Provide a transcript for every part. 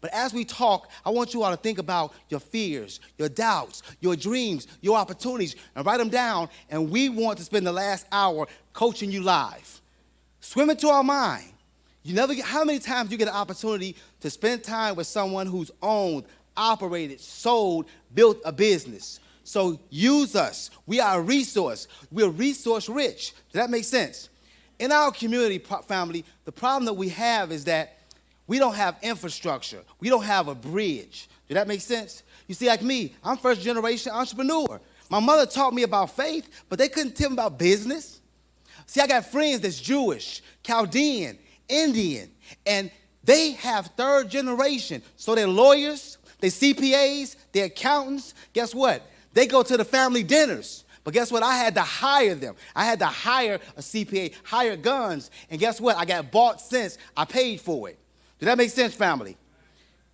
But as we talk, I want you all to think about your fears, your doubts, your dreams, your opportunities, and write them down. And we want to spend the last hour coaching you live. Swim into our mind. How many times do you get an opportunity to spend time with someone who's owned, operated, sold, built a business? So use us. We are a resource. We're resource rich. Does that make sense? In our community, family, the problem that we have is that we don't have infrastructure. We don't have a bridge. Does that make sense? You see, like me, I'm first generation entrepreneur. My mother taught me about faith, but they couldn't tell me about business. See, I got friends that's Jewish, Chaldean, Indian, and they have third generation. So they're lawyers, they're CPAs, they're accountants. Guess what? They go to the family dinners. But guess what? I had to hire them. I had to hire a CPA, hire guns. And guess what? I got bought since I paid for it. Does that make sense, family?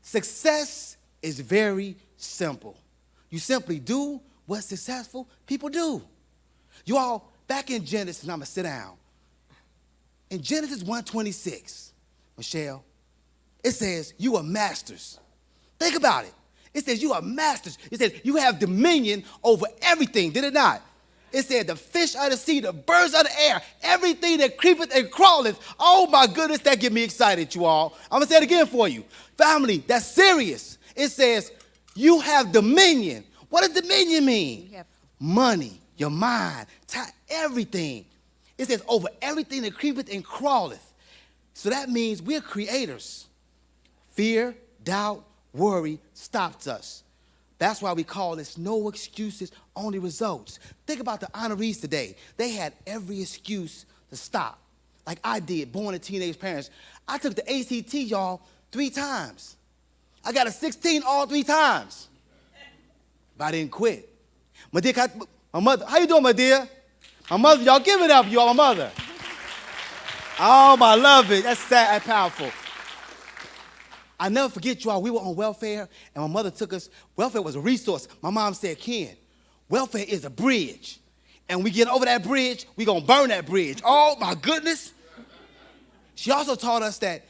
Success is very simple. You simply do what successful people do. You all, back in Genesis, and I'm going to sit down. In Genesis 1:26, Michelle, it says you are masters. Think about it. It says you are masters. It says you have dominion over everything, did it not? It said the fish of the sea, the birds of the air, everything that creepeth and crawleth. Oh my goodness, that get me excited, you all. I'm going to say it again for you. Family, that's serious. It says you have dominion. What does dominion mean? Money, your mind, time, everything. It says over everything that creepeth and crawleth. So that means we're creators. Fear, doubt, worry stops us. That's why we call this no excuses, only results. Think about the honorees today. They had every excuse to stop, like I did, born to teenage parents. I took the ACT, y'all, 3 times. I got a 16 all 3 times. But I didn't quit. My mother, how you doing, my dear? My mother, y'all give it up, y'all, my mother. Oh, I love it. That's sad, that's powerful. I never forget, y'all, we were on welfare, and my mother took us. Welfare was a resource. My mom said, Ken, welfare is a bridge. And we get over that bridge, we going to burn that bridge. Oh, my goodness. She also taught us that,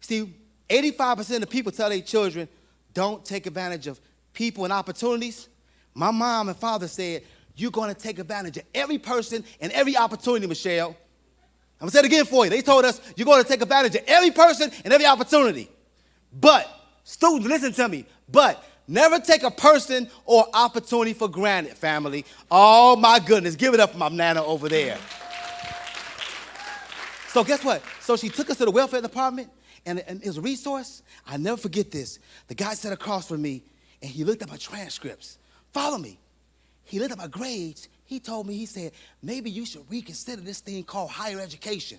see, 85% of people tell their children, don't take advantage of people and opportunities. My mom and father said, you're going to take advantage of every person and every opportunity, Michelle. I'm going to say it again for you. They told us, you're going to take advantage of every person and every opportunity. But, students, listen to me, but never take a person or opportunity for granted, family. Oh, my goodness. Give it up for my Nana over there. So guess what? So she took us to the welfare department, and it was a resource. I'll never forget this. The guy sat across from me, and he looked at my transcripts. Follow me. He looked at my grades. He told me, he said, maybe you should reconsider this thing called higher education.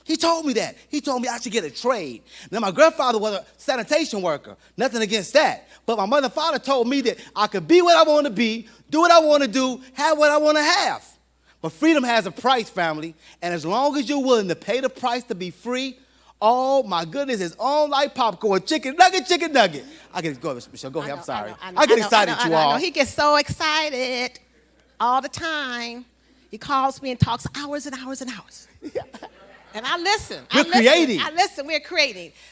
He told me that. He told me I should get a trade. Now, my grandfather was a sanitation worker. Nothing against that. But my mother and father told me that I could be what I want to be, do what I want to do, have what I want to have. But freedom has a price, family. And as long as you're willing to pay the price to be free, oh, my goodness, it's on like popcorn. Chicken nugget, chicken nugget. I get go ahead, Michelle. Go ahead. I'm sorry. I get excited, you all. He gets so excited all the time. He calls me and talks hours and hours and hours. And I listen. We're creating. I listen. We're creating.